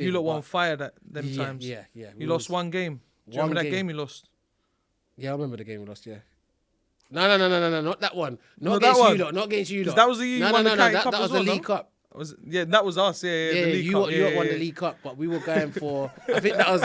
thing. You lot were on fire them times. Yeah. You lost one game. Do you remember that game you lost? Yeah, I remember the game we lost, yeah. No, not that one. Not that against one. you lot, not against you lot. That was the year you won the County Cup that was as well, the League Cup. That was us, yeah, the League Cup. You won the League Cup, but we were going for, I think that was,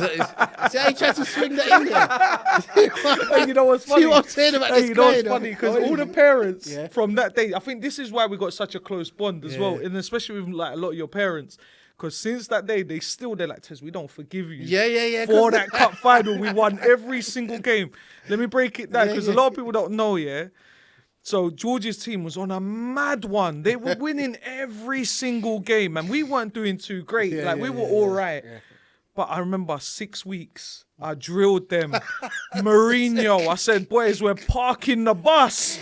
see how he tried to swing that in there? Hey, you know what's funny? See what I'm saying about this you guy? know what's funny? Because all the parents Yeah. from that day, I think this is why we got such a close bond as well, and especially with like a lot of your parents. Because since that day, they're like, Tez, we don't forgive you. Yeah. For that cup final, we won every single game. Let me break it down, because a lot of people don't know, So George's team was on a mad one. They were winning every single game, and we weren't doing too great. We were all right. Yeah. But I remember 6 weeks, I drilled them. Mourinho, I said, boys, we're parking the bus.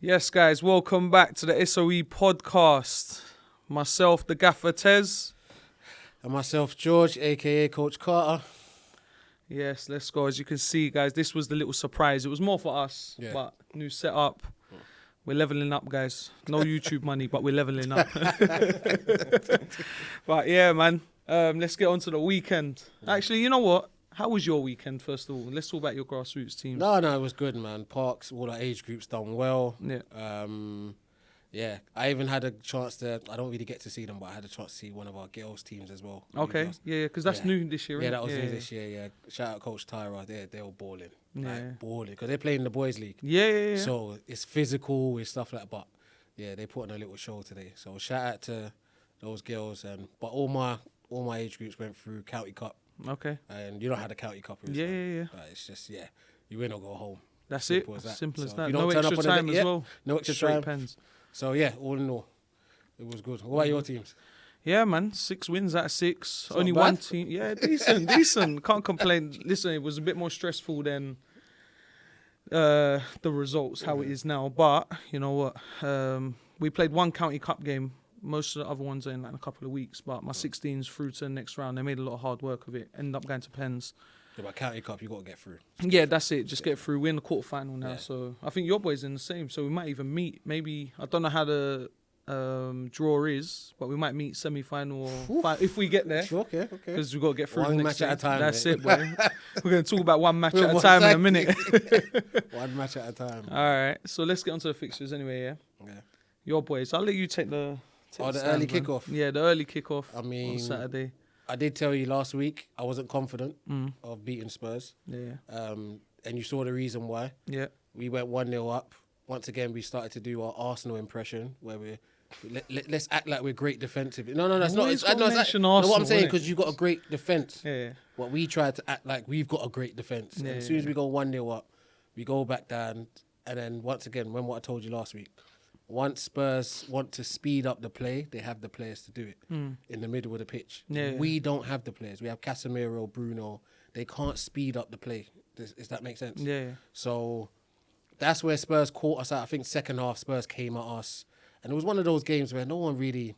Yes, guys, welcome back to the SOE podcast. Myself, the gaffer Tez. And myself, George, a.k.a. Coach Carter. Yes, let's go. As you can see, guys, this was the little surprise. It was more for us, but new setup. We're leveling up, guys. No YouTube money, but we're leveling up. But yeah, man, let's get on to the weekend. Actually, you know what? How was your weekend, first of all? Let's talk about your grassroots team. No, it was good, man. Parks, all our age groups done well. Yeah. I even had a chance to, I don't really get to see them, but I had a chance to see one of our girls' teams as well. Okay, because that's new this year, Yeah, right? that was new this year, yeah. Shout out Coach Tyra, they're all balling. Yeah. Balling, because they're playing in the boys' league. Yeah. So it's physical, it's stuff like that, but yeah, they put on a little show today. So shout out to those girls, but all my age groups went through County Cup. Okay. And you know how the County Cup is. Yeah. But it's just, you win or go home. That's it. Simple as that. No extra time as well. No extra Straight time. pens. So yeah, all in all, it was good. What about your teams? Yeah, man. 6 wins out of 6. It's Only not one bad. team. Yeah, decent. Can't complain. Listen, it was a bit more stressful than the results, how it is now. But you know what? We played one County Cup game. Most of the other ones are in like a couple of weeks. But my 16s through to the next round. They made a lot of hard work of it. Ended up going to pens. Yeah, but County Cup, you got to get through. Yeah, that's it. Just get through. We're in the quarterfinal now. So I think your boys in the same. So we might even meet. Maybe, I don't know how the draw is, but we might meet semi-final or if we get there. Okay. Because we've got to get through One the next match at a game. time, That's mate. it, boy. We're going to talk about one match at a time in a minute. One match at a time. All right. So let's get on to the fixtures anyway, yeah? Your boys. I'll let you take the early kickoff. Yeah, the early kickoff on Saturday. I did tell you last week I wasn't confident of beating Spurs. Yeah. And you saw the reason why. Yeah. We went 1-0 up. Once again, we started to do our Arsenal impression where let's act like we're great defensive. No, that's not. What I'm saying, because you've got a great defence. Yeah. Well, we try to act like we've got a great defence. Yeah, and as soon as we go 1-0 up, we go back down. And then once again, remember what I told you last week. Once Spurs want to speed up the play, they have the players to do it in the middle of the pitch. Yeah. We don't have the players. We have Casemiro, Bruno. They can't speed up the play. Does that make sense? Yeah. So that's where Spurs caught us out. I think second half, Spurs came at us. And it was one of those games where no one really,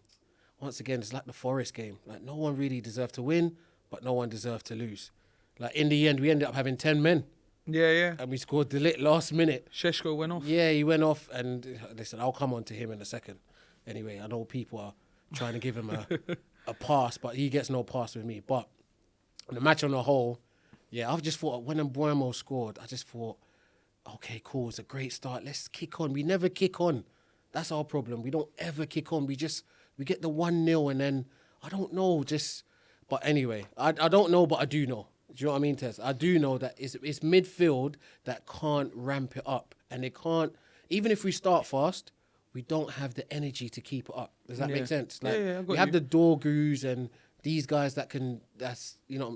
once again, it's like the Forest game. Like no one really deserved to win, but no one deserved to lose. Like in the end, we ended up having 10 men. Yeah. And we scored the last minute. Sesko went off. Yeah, he went off, and listen, I'll come on to him in a second. Anyway, I know people are trying to give him a pass, but he gets no pass with me. But the match on the whole, I've just thought when Mbuemo scored, I just thought, okay, cool, it's a great start. Let's kick on. We never kick on. That's our problem. We don't ever kick on. We get the 1-0, and then I don't know. But anyway, I don't know, but I do know. Do you know what I mean, Tez? I do know that it's midfield that can't ramp it up. And they can't, even if we start fast, we don't have the energy to keep it up. Does that make sense? Like, we have the Dorgus and these guys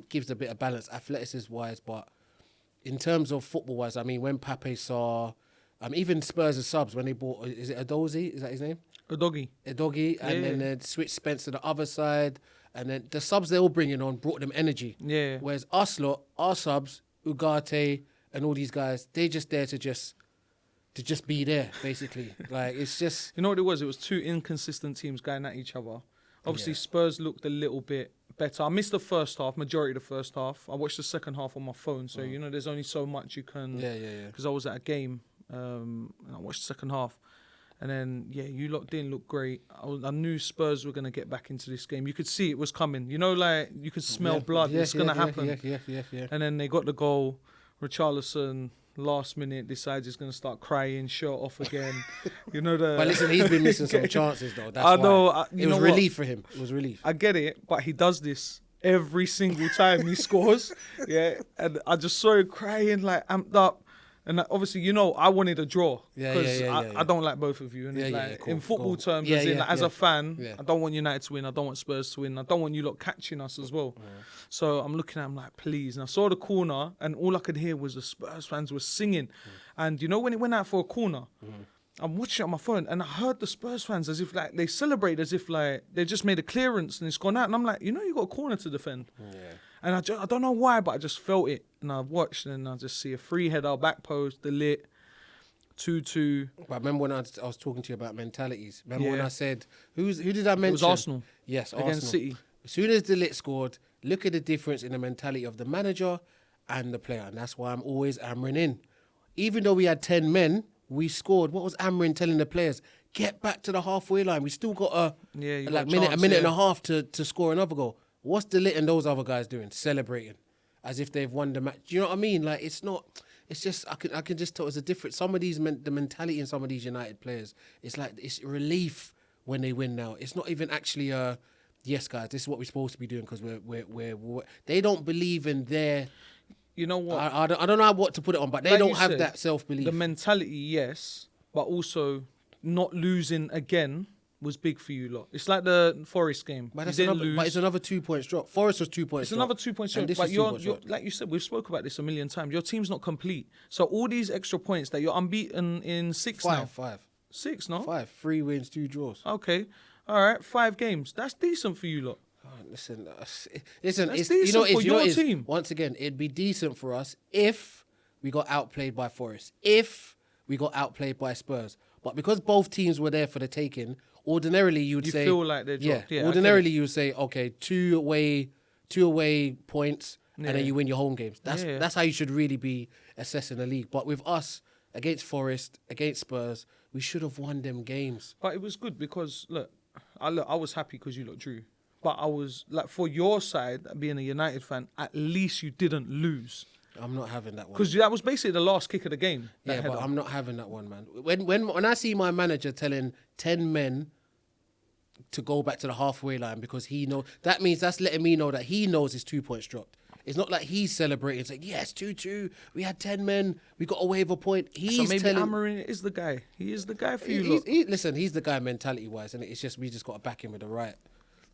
gives a bit of balance, athleticism-wise. But in terms of football-wise, I mean, when Pape saw, even Spurs' subs, when they bought, is it Adozi? Is that his name? Udogie. And then they switched Spence to the other side. And then the subs they were bringing on brought them energy. Yeah. Whereas us lot, our subs, Ugarte and all these guys, they just there to just be there, basically. Like, it's just... You know what it was? It was two inconsistent teams going at each other. Obviously, Spurs looked a little bit better. I missed the first half, majority of the first half. I watched the second half on my phone, so there's only so much you can. Yeah. Because I was at a game, and I watched the second half, and then you lot didn't look great. I knew Spurs were gonna get back into this game. You could see it was coming. Like you could smell blood. It's gonna happen. Yeah. And then they got the goal. Richarlison, last minute, decides he's going to start crying, shirt off again. But listen, he's been missing some chances, though. That's I know. Why. It was relief for him. It was relief. I get it, but he does this every single time he scores. Yeah, and I just saw him crying, like, amped up. And obviously, I wanted a draw. Because I don't like both of you. And cool, in football terms, as a fan, I don't want United to win. I don't want Spurs to win. I don't want you lot catching us as well. Yeah. So I'm looking at him like, please. And I saw the corner, and all I could hear was the Spurs fans were singing. And when it went out for a corner, I'm watching it on my phone, and I heard the Spurs fans as if like they celebrate as if like they just made a clearance and it's gone out. And I'm like, you got a corner to defend. Yeah. And I don't know why, but I just felt it. And I watched, and I just see a free header, back post, the lit, 2-2. But remember when I was talking to you about mentalities? Remember when I said, who did I mention? It was Arsenal. Yes, against Arsenal. City. As soon as the lit scored, look at the difference in the mentality of the manager and the player. And that's why I'm always hammering in. Even though we had 10 men, we scored. What was Amrin telling the players? Get back to the halfway line. We still got a minute and a half to score another goal. What's the lit and those other guys doing? Celebrating as if they've won the match. Do you know what I mean? Like, it's not. It's just I can just tell it's a different. Some of these the mentality in some of these United players. It's like it's relief when they win now. It's not even actually yes, guys, this is what we're supposed to be doing because we're they don't believe in their. You know what? I don't know what to put it on, but they don't have that self-belief. The mentality, yes, but also not losing again was big for you lot. It's like the Forest game. But it's another 2 points drop. Forest was 2 points drop. It's another 2 points drop. But you're like you said, we've spoke about this a million times. Your team's not complete. So all these extra points that you're unbeaten in 6 now. 5. 6, no? 5. 3 wins, 2 draws. Okay. All right. 5 games. That's decent for you lot. Listen. That's It's for your team. Once again, it'd be decent for us if we got outplayed by Forest, if we got outplayed by Spurs. But because both teams were there for the taking, ordinarily you say feel like they're dropped. Yeah. Ordinarily you would say, okay, two away points, and then you win your home games. That's how you should really be assessing the league. But with us against Forest, against Spurs, we should have won them games. But it was good because I was happy because you lot drew. But I was like, for your side, being a United fan, at least you didn't lose. I'm not having that one. Because that was basically the last kick of the game. Yeah, but I'm not having that one, man. When I see my manager telling 10 men to go back to the halfway line because he knows, that means that's letting me know that he knows his 2 points dropped. It's not like he's celebrating, saying, yes, 2-2, we had 10 men, we got away with a point. So maybe Amarin is the guy. He is the guy for you. Listen, he's the guy mentality-wise, and it's just we just got to back him with the right,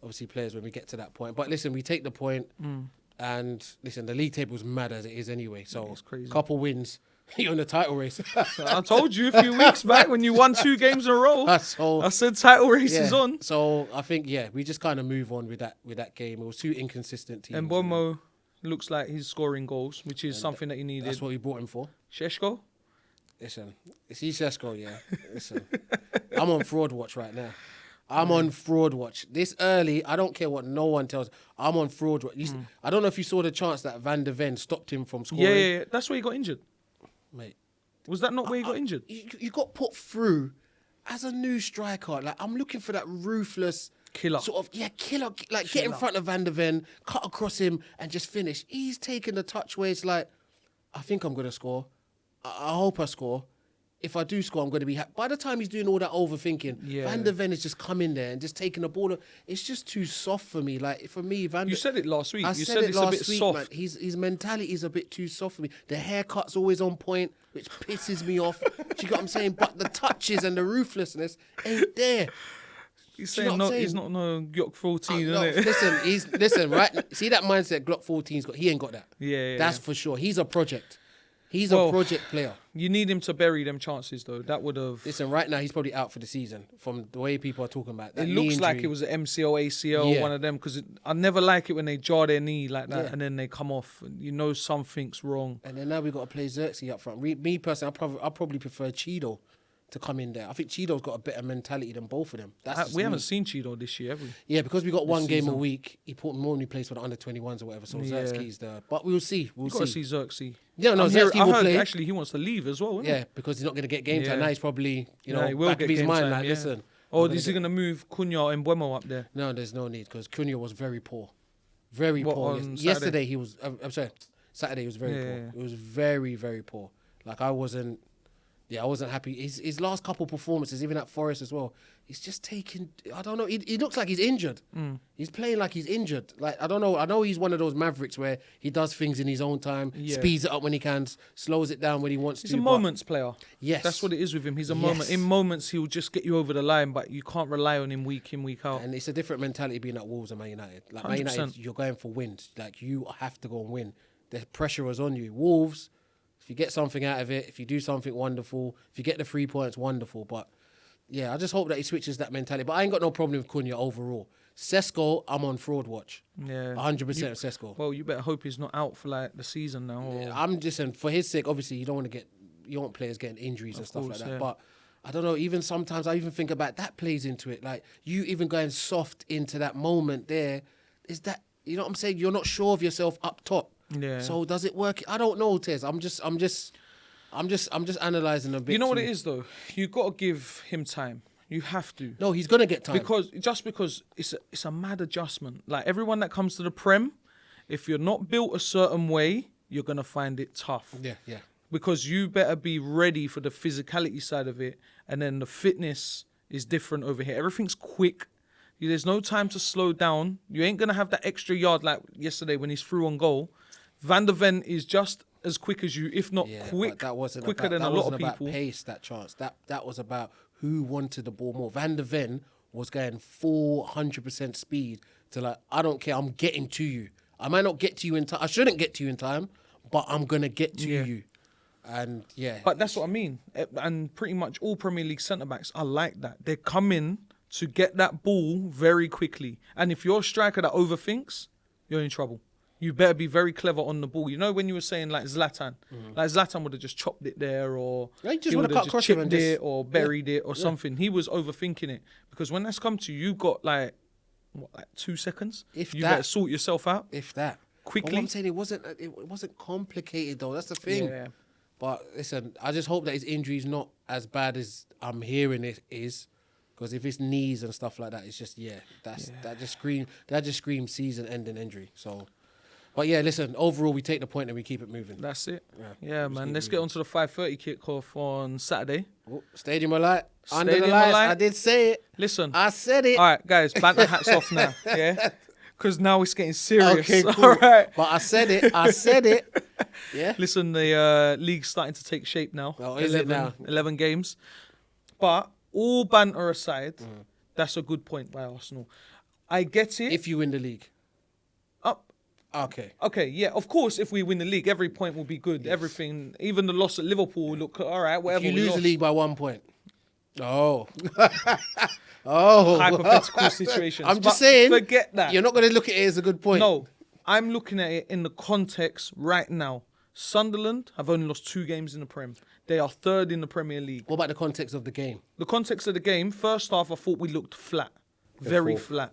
obviously, players when we get to that point. But listen, we take the point, and listen, the league table's mad as it is anyway. So it's crazy. Couple wins, you're in the title race. I told you a few weeks back when you won 2 games in a row. I said title race is on. So I think we just kind of move on with that game. It was 2 inconsistent teams. And Bomo looks like he's scoring goals, which is something that you needed. That's what we brought him for. Sesko? Listen, it's Sesko, yeah. Listen, I'm on fraud watch right now. I'm on fraud watch. This early, I don't care what no one tells. I'm on fraud watch. I don't know if you saw the chance that Van der Ven stopped him from scoring. Yeah. That's where he got injured. Mate. Was that not where he got injured? You got put through as a new striker. Like, I'm looking for that ruthless... Killer. Killer. Like, get in front of Van der Ven, cut across him, and just finish. He's taking the touch where it's like, I think I'm going to score. I hope I score. If I do score, I'm going to be happy. By the time he's doing all that overthinking, Van der Ven is just coming there and just taking the ball. It's just too soft for me. Like, for me, You said it last week. You said it's a bit soft. Man. His mentality is a bit too soft for me. The haircut's always on point, which pisses me off. Do you get what I'm saying? But the touches and the ruthlessness ain't there. He's saying he's not no Glock 14, isn't it? Listen, right? See that mindset Glock 14's got? He ain't got that. Yeah. That's for sure. He's a project. He's a project player. You need him to bury them chances, though. That would have... Listen, right now, he's probably out for the season from the way people are talking about that. It looks like it was an MCL, ACL, one of them, because I never like it when they jar their knee like that and then they come off and you know something's wrong. And then now we've got to play Xerxes up front. Me personally, I probably prefer Cheeto to come in there. I think Cheeto's got a better mentality than both of them. We haven't seen Cheeto this year, have we? Yeah, because we got one game a week. He normally plays for the under-21s or whatever. So Xerxes there, but we'll see. We'll got to see. see Xerxes. Yeah, no, Xerxes I will heard play. Actually, he wants to leave as well. Isn't Yeah, because he's not going to get game time. Now he's probably he will back get of his game mind. time, Like, listen. Or is he going to move Cunha and Mbeumo up there? No, there's no need because Cunha was very poor. Very What, poor. on Yesterday he was. I'm sorry. Saturday he was very poor. Yeah. It was very, very poor. Like I wasn't happy. His last couple performances, even at Forest as well, he's just taking. I don't know. He looks like he's injured. He's playing like he's injured. Like I don't know. I know he's one of those mavericks where he does things in his own time, speeds it up when he can, slows it down when he wants to. He's a moments player. Yes, that's what it is with him. He's a moment. In moments, he'll just get you over the line, but you can't rely on him week in, week out. And it's a different mentality being at Wolves and Man United. Like 100%. Man United, you're going for wins. Like you have to go and win. The pressure is on you. Wolves. If you get something out of it, if you do something wonderful, if you get the 3 points, wonderful. But yeah, I just hope that he switches that mentality. But I ain't got no problem with Cunha overall. Sesko, I'm on fraud watch. Yeah, 100% Sesko. Well, you better hope he's not out for like the season now. Or... Yeah, I'm just saying, for his sake, obviously you don't want players getting injuries and stuff like that. Yeah. But I don't know, even sometimes I even think about that plays into it. Like you even going soft into that moment there, is that, you know what I'm saying? You're not sure of yourself up top. Yeah. So does it work? I don't know, Tez. I'm just analysing a bit. You know what it is though? You got to give him time. You have to. No, he's gonna get time because it's a mad adjustment. Like everyone that comes to the Prem, if you're not built a certain way, you're gonna find it tough. Yeah. Because you better be ready for the physicality side of it, and then the fitness is different over here. Everything's quick. There's no time to slow down. You ain't gonna have that extra yard like yesterday when he's through on goal. Van der Ven is just as quick as you, if not quicker than a lot of people. About pace, that chance. That was about who wanted the ball more. Van der Ven was going 400% speed to like, I don't care, I'm getting to you. I might not get to you in time. I shouldn't get to you in time, but I'm going to get to you. And But that's what I mean. And pretty much all Premier League centre-backs are like that. They come in to get that ball very quickly. And if you're a striker that overthinks, you're in trouble. You better be very clever on the ball. You know when you were saying like Zlatan? Like Zlatan would have just chopped it there or he would have just chipped it or buried it or something. He was overthinking it. Because when that's come to you, you've got like 2 seconds? You better sort yourself out. If that. Quickly. But what I'm saying, it wasn't complicated though. That's the thing. Yeah. But listen, I just hope that his injury is not as bad as I'm hearing it is. Because if it's knees and stuff like that, it's just, that just screams season-ending injury. So... But yeah, listen, overall, we take the point and we keep it moving. That's it. Yeah, man. Let's get on to the 5:30 kickoff on Saturday. Oh, Stadium of Light. Under the lights. I did say it. Listen. I said it. All right, guys, banter hats off now, yeah? Because now it's getting serious. Okay, cool. All right. But I said it. Yeah. Listen, the league's starting to take shape now. Oh, is it now? 11 games. But all banter aside, that's a good point by Arsenal. I get it. If you win the league. Okay, yeah, of course, if we win the league, every point will be good. Yes. Everything, even the loss at Liverpool will look all right, whatever. If you lose the league by 1 point. Oh. Hypothetical situations. I'm just saying. Forget that. You're not going to look at it as a good point. No, I'm looking at it in the context right now. Sunderland have only lost 2 games in the Prem. They are 3rd in the Premier League. What about the context of the game? The context of the game, first half, I thought we looked flat. Very flat.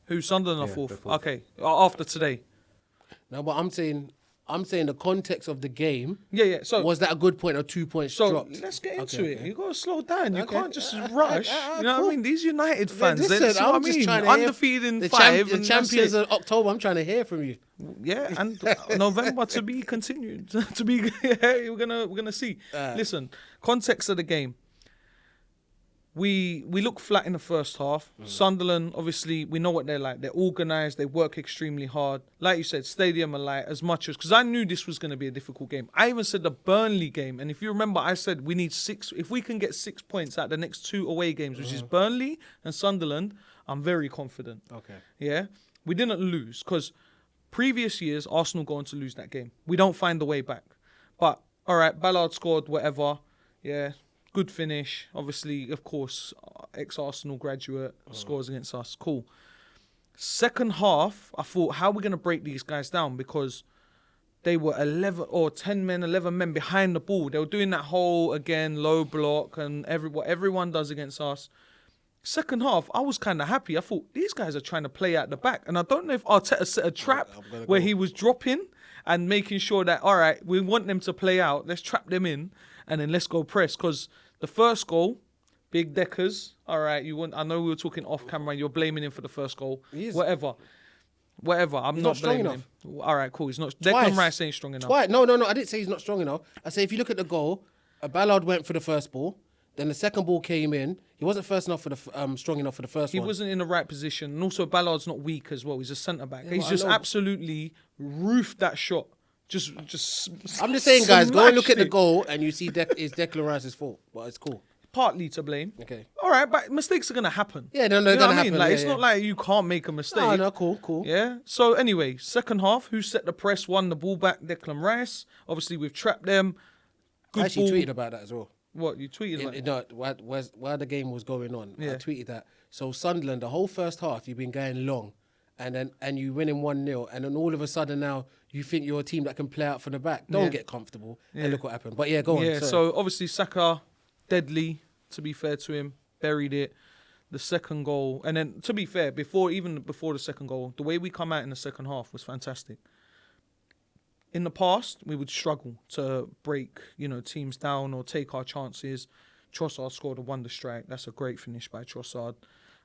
Who, Sunderland are 4th? Okay, after today. No, but I'm saying the context of the game. Yeah. So was that a good point or 2 points dropped? Let's get into it. You got to slow down. You can't just rush. You know what I mean? These United fans. Listen, I'm just trying to undefeated in 5. The champions of October. I'm trying to hear from you. Yeah, and November to be continued. We're gonna see. Listen, context of the game. We look flat in the first half. Sunderland, obviously, we know what they're like. They're organised. They work extremely hard. Like you said, Stadium Alight, as much as... Because I knew this was going to be a difficult game. I even said the Burnley game. And if you remember, I said we need 6... If we can get 6 points out the next 2 away games, which is Burnley and Sunderland, I'm very confident. Okay. Yeah? We didn't lose because previous years, Arsenal go on to lose that game. We don't find the way back. But, all right, Ballard scored, whatever. Yeah. Good finish. Obviously, of course, ex-Arsenal graduate scores against us. Cool. Second half, I thought, how are we going to break these guys down? Because they were 11 or 10 men, 11 men behind the ball. They were doing that whole, again, low block and what everyone does against us. Second half, I was kind of happy. I thought, these guys are trying to play out the back. And I don't know if Arteta set a trap where he was dropping and making sure that, all right, we want them to play out. Let's trap them in and then let's go press. Because the first goal, big Deckers, all right, I know we were talking off camera and you're blaming him for the first goal. Whatever. I'm not blaming him. All right, cool. He's not. Declan Rice ain't strong enough. No. I didn't say he's not strong enough. I say if you look at the goal, Ballard went for the first ball. Then the second ball came in. He wasn't strong enough for the first one. He wasn't in the right position. And also Ballard's not weak as well. He's a centre-back. Yeah, he's just absolutely roofed that shot. I'm just saying, guys, go and look at the goal and you see it's Declan Rice's fault. But it's cool. Partly to blame. Okay. All right, but mistakes are going to happen. Yeah, they're going to happen. Like, it's not like you can't make a mistake. No, cool. Yeah. So anyway, second half, who set the press, won the ball back, Declan Rice. Obviously, we've trapped them. I actually tweeted about that as well. What, you tweeted? While the game was going on, yeah. I tweeted that. So Sunderland, the whole first half, you've been going long, and you winning 1-0, and then all of a sudden now you think you're a team that can play out from the back. Don't get comfortable. And look what happened. But yeah, go on. Yeah. So obviously Saka, deadly. To be fair to him, buried it. The second goal, and then to be fair, before the second goal, the way we come out in the second half was fantastic. In the past, we would struggle to break, teams down or take our chances. Trossard scored a wonder strike. That's a great finish by Trossard.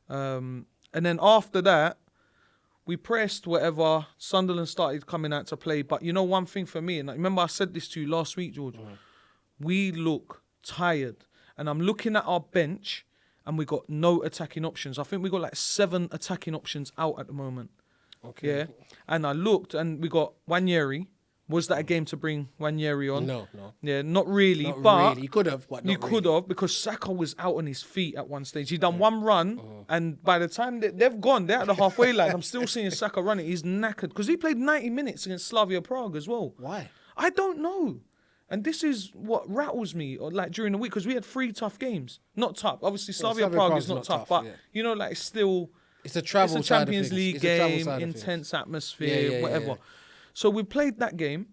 And then after that, we pressed whatever. Sunderland started coming out to play. But one thing for me, and I remember I said this to you last week, George, we look tired. And I'm looking at our bench, and we got no attacking options. I think we got like 7 attacking options out at the moment. Okay. Yeah. And I looked, and we got Wanyeri. Was that a game to bring Wanyeri on? No. Yeah, not really. But you could have, but not you could have, because Saka was out on his feet at one stage. He done one run, and by the time they've gone, they're at the halfway line. I'm still seeing Saka running. He's knackered because he played 90 minutes against Slavia Prague as well. Why? I don't know. And this is what rattles me, during the week, because we had 3 tough games. Not tough. Obviously, Slavia Prague is not tough, but it's still. It's a travel. It's a Champions League game, intense atmosphere, whatever. Yeah. So we played that game.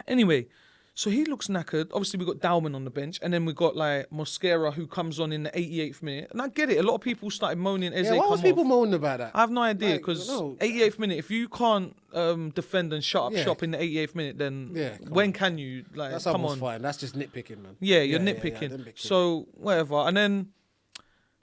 Anyway, so he looks knackered. Obviously, we got Dowman on the bench, and then we got Mosquera, who comes on in the 88th minute. And I get it. A lot of people started moaning. Why was people moaning about that? I have no idea, because 88th minute, if you can't defend and shut up shop in the 88th minute, then when can you? That's come on. Fine. That's just nitpicking, man. Yeah, you're nitpicking. So whatever. And then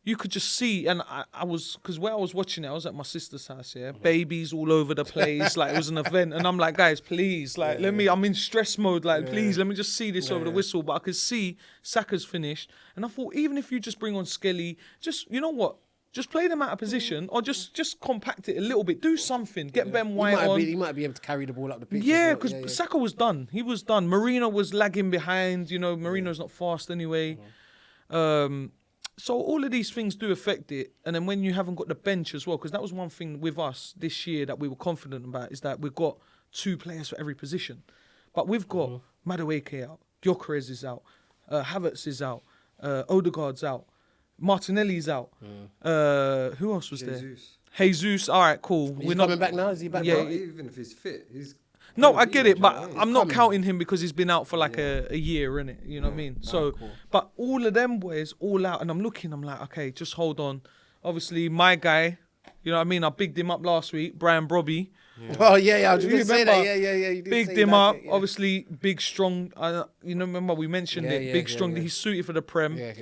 you could just see, and I was, because where I was watching it, I was at my sister's house, babies all over the place, it was an event, and I'm like, guys, please, I'm in stress mode, please, let me just see this over the whistle. But I could see Saka's finished, and I thought, even if you just bring on Skelly, just, you know what, just play them out of position, or just compact it a little bit, do something, get Ben White on. He might be able to carry the ball up the pitch. Yeah, because Saka was done. He was done. Marino was lagging behind, Marino's not fast anyway. So all of these things do affect it. And then when you haven't got the bench as well, because that was one thing with us this year that we were confident about, is that we've got 2 players for every position. But we've got Madueke out, Gyökeres is out, Havertz is out, Odegaard's out, Martinelli's out. Who else was there? Jesus. All right, cool. We're coming back now? Is he back? Yeah, even if he's fit, No, I get it, but I'm not counting him because he's been out for a year, innit? You know what I mean? So, cool. But all of them boys, all out, and I'm like, okay, just hold on. Obviously, my guy, you know what I mean? I bigged him up last week, Brian Brobby. Yeah. Oh, yeah, I was going to say that. Yeah. You bigged him up. Yeah. Obviously, big, strong. Remember we mentioned it. Big, strong. Yeah. He's suited for the Prem. Yeah.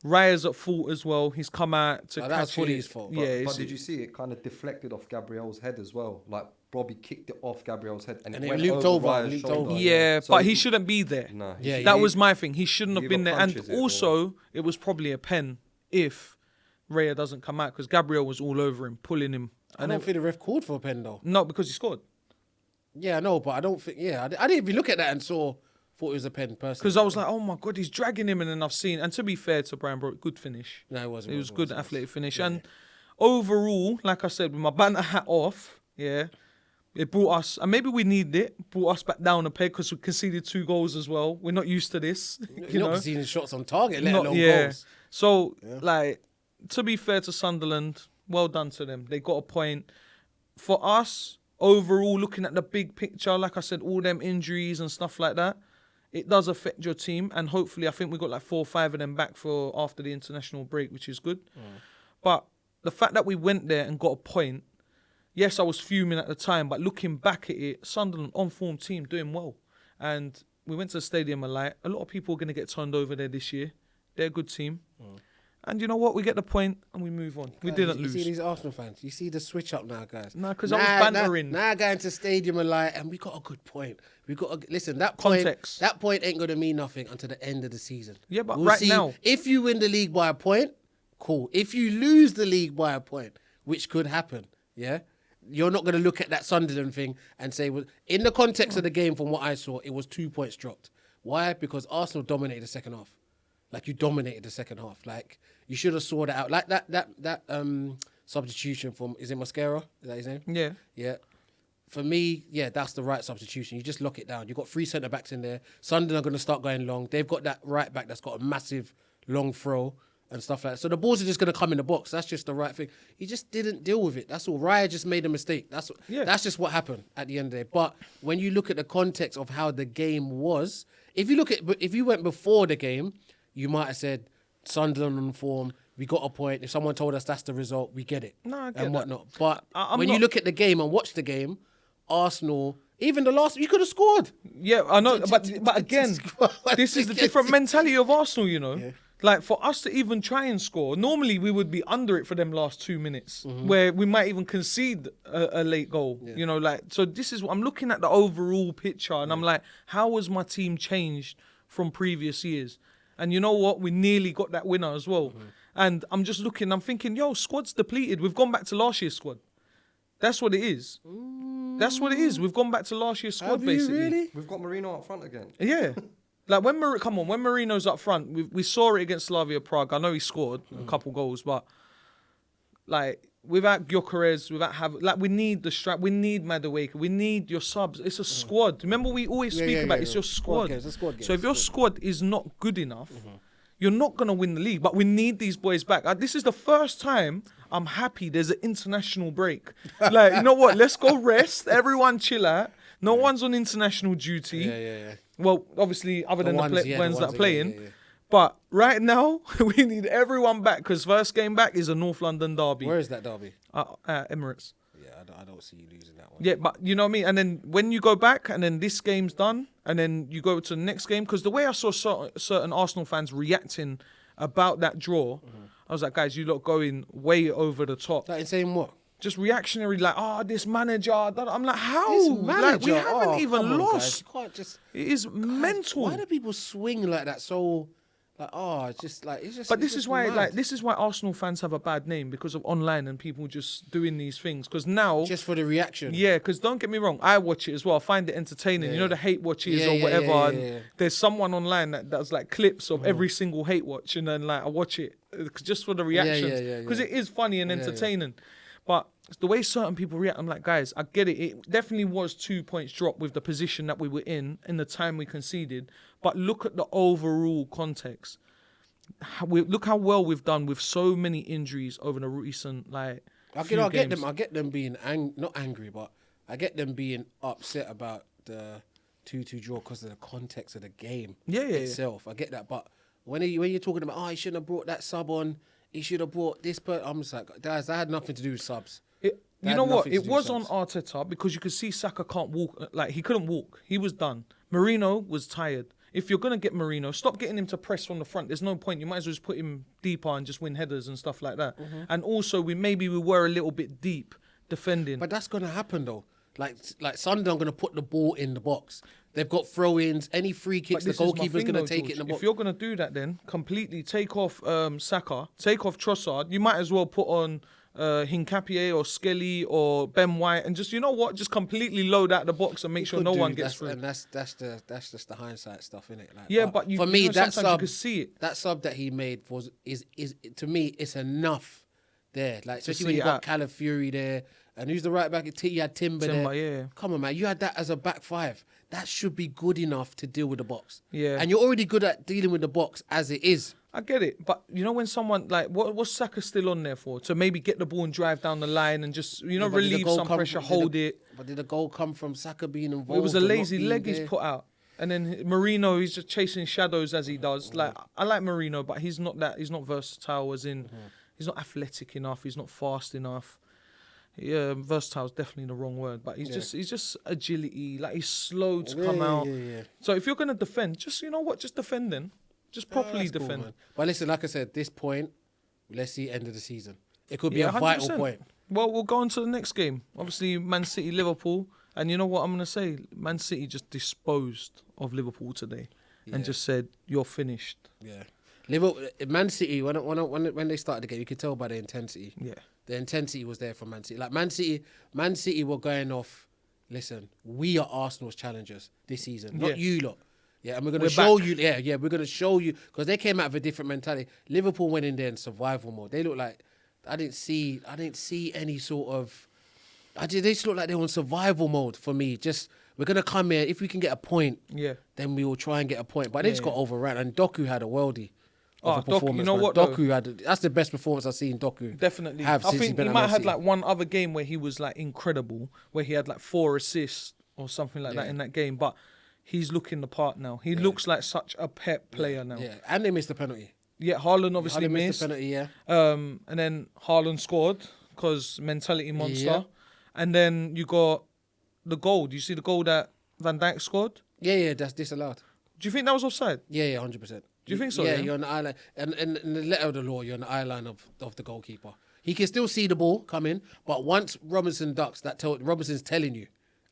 Raya's at fault as well. He's come out to catch that's fully his fault. But did you see it kind of deflected off Gabriel's head as well? Robbie kicked it off Gabriel's head and it went over Raya's shoulder. Yeah, so but he shouldn't be there. No, that was my thing. He shouldn't have been there. And also, it was probably a pen if Raya doesn't come out, because Gabriel was all over him, pulling him. I don't think the ref called for a pen though. No, because he scored. Yeah, I know, but I don't think. Yeah, I didn't even look at that and thought it was a pen personally. Because I was like, oh my God, he's dragging him, and then I've seen. And to be fair to Brian Brook, good finish. No, it wasn't. It was good athletic finish. Yeah. And overall, like I said, with my banter hat off, it brought us, and maybe we needed it, brought us back down a peg, because we conceded 2 goals as well. We're not used to this. You're not conceding shots on target, let alone goals. So, to be fair to Sunderland, well done to them. They got a point. For us, overall, looking at the big picture, like I said, all them injuries and stuff like that, it does affect your team. And hopefully, I think we got like 4 or 5 of them back for after the international break, which is good. But the fact that we went there and got a point, yes, I was fuming at the time, but looking back at it, Sunderland, on-form team, doing well. And we went to the Stadium of Light. A lot of people are going to get turned over there this year. They're a good team. And you know what? We get the point and we move on. We didn't lose. You see these Arsenal fans? You see the switch up now, guys? No, because I was bantering. Now going to Stadium of Light and we got a good point. We got listen. That Context. point ain't going to mean nothing until the end of the season. Yeah, but we'll see. now, if you win the league by a point, cool. If you lose the league by a point, which could happen, yeah, you're not going to look at that Sunderland thing and say, well, in the context of the game, from what I saw, it was 2 points dropped. Why? Because Arsenal dominated the second half. Like, you dominated the second half. Like, you should have saw that out. Like that substitution from, is it Mascara? Is that his name? Yeah. Yeah. For me, yeah, that's the right substitution. You just lock it down. You've got 3 centre-backs in there. Sunderland are going to start going long. They've got that right back that's got a massive long throw and stuff like that. So the balls are just going to come in the box. That's just the right thing. He just didn't deal with it. That's all. Raya just made a mistake. That's just what happened at the end of the day. But when you look at the context of how the game was, if you went before the game, you might have said, Sunderland on form, we got a point. If someone told us that's the result, we get it. No, I get and that. whatnot. But when you look at the game and watch the game, Arsenal, even the last, you could have scored. Yeah, I know. But again, this is the different mentality of Arsenal, you know. Yeah. Like, for us to even try and score, normally we would be under it for them last 2 minutes, where we might even concede a late goal. Yeah. You know, like, so this is what I'm looking at, the overall picture, and I'm like, how has my team changed from previous years? And you know what? We nearly got that winner as well. And I'm just looking, I'm thinking, yo, squad's depleted. We've gone back to last year's squad. That's what it is. That's what it is. We've gone back to last year's squad, basically. Really? We've got Marino up front again. Yeah. Like, when Marino's up front, we saw it against Slavia Prague. I know he scored a couple goals, but, like, without Gyökeres, we need the strap. We need Madueke. We need your subs. It's a squad. Remember, we always speak about it's your squad. It's a squad game. So if your squad is not good enough, you're not going to win the league. But we need these boys back. This is the first time I'm happy there's an international break. Like, you know what? Let's go rest. Everyone chill out. No one's on international duty. Yeah. Well, obviously, other than the ones that are playing. Yeah. But right now, we need everyone back, because first game back is a North London derby. Where is that derby? Emirates. Yeah, I don't see you losing that one. Yeah, but you know what I mean? And then when you go back and then this game's done and then you go to the next game, because the way I saw certain Arsenal fans reacting about that draw, I was like, guys, you lot going way over the top. Like, saying what? Just reactionary, like, this manager. I'm like, how? This manager? Like, we haven't even lost. Guys. You can't just... It is mental. Why do people swing like that? So, like, it's just... But this is why, mad. this is why Arsenal fans have a bad name, because of online and people just doing these things. Because now, just for the reaction. Yeah, because don't get me wrong, I watch it as well. I find it entertaining. You know, the hate watches or whatever. And there's someone online that does like clips of every single hate watch, and then like I watch it just for the reactions, because it is funny and entertaining. But the way certain people react, I'm like, guys, I get it. It definitely was 2 points drop with the position that we were in the time we conceded. But look at the overall context. Look how well we've done with so many injuries over the recent, like, I get them being not angry, but I get them being upset about the 2-2 draw because of the context of the game itself. I get that, but when you're talking about, he shouldn't have brought that sub on, he should have brought this, but I'm just like, guys, that had nothing to do with subs. You know what? It was on Arteta, because you could see Saka can't walk. Like, he couldn't walk. He was done. Marino was tired. If you're going to get Marino, stop getting him to press from the front. There's no point. You might as well just put him deeper and just win headers and stuff like that. And also, we were a little bit deep defending. But that's going to happen, though. Like Sunderland are going to put the ball in the box. They've got throw-ins, any free kicks, the goalkeeper's going to take it in the box. If you're going to do that, then completely take off Saka, take off Trossard. You might as well put on Hincapié or Skelly or Ben White, and just, you know what, just completely load out the box and make sure no one gets through. And that's just the hindsight stuff, innit? Like, yeah, but for me, that sub, you can see it. That sub that he made is to me, it's enough there. Like, especially when you got Calafiori there. And who's the right back? You had Timber there. Yeah. Come on, man. You had that as a back five. That should be good enough to deal with the box. Yeah. And you're already good at dealing with the box as it is. I get it. But, you know, when someone, like, what's Saka still on there for? To maybe get the ball and drive down the line and just, relieve some pressure, hold it. But did the goal come from Saka being involved? It was a or not lazy being leg there? he's put out. And then Marino, he's just chasing shadows as he does. Like, I like Marino, but he's not versatile as in, he's not athletic enough. He's not fast enough. Yeah, versatile is definitely the wrong word, but he's just agility. Like, he's slow to come out. Yeah. So if you're going to defend, just defend then. Just properly That's cool, defend. man. But listen, like I said, this point, let's see end of the season. It could be a 100%. vital point. Well, we'll go on to the next game. Obviously, Man City, Liverpool. And you know what I'm going to say? Man City just disposed of Liverpool today and just said, you're finished. Yeah. Liverpool, Man City, when they started the game, you could tell by the intensity. Yeah. The intensity was there from Man City. Like, Man City were going off, listen, we are Arsenal's challengers this season, not you lot. Yeah, and we're going to show you, we're going to show you, because they came out of a different mentality. Liverpool went in there in survival mode. They look like, I didn't see any sort of, they just look like they were in survival mode for me. Just, we're going to come here, if we can get a point, then we will try and get a point. But they just got overran, and Doku had a worldie. Doku, you know what? Doku that's the best performance I've seen Doku. Definitely. I think he might have had like one other game where he was like incredible, where he had like 4 assists or something like that in that game. But he's looking the part now. He looks like such a Pep player now. Yeah, and they missed the penalty. Yeah, Haaland obviously missed the penalty. Yeah. And then Haaland scored because mentality monster. Yeah. And then you got the goal. Do you see the goal that Van Dijk scored? Yeah, that's disallowed. Do you think that was offside? Yeah, 100%. Do you think so? Yeah, you're on the eye line. And in the letter of the law, you're on the eye line of the goalkeeper. He can still see the ball coming, but once Robinson ducks, Robinson's telling you,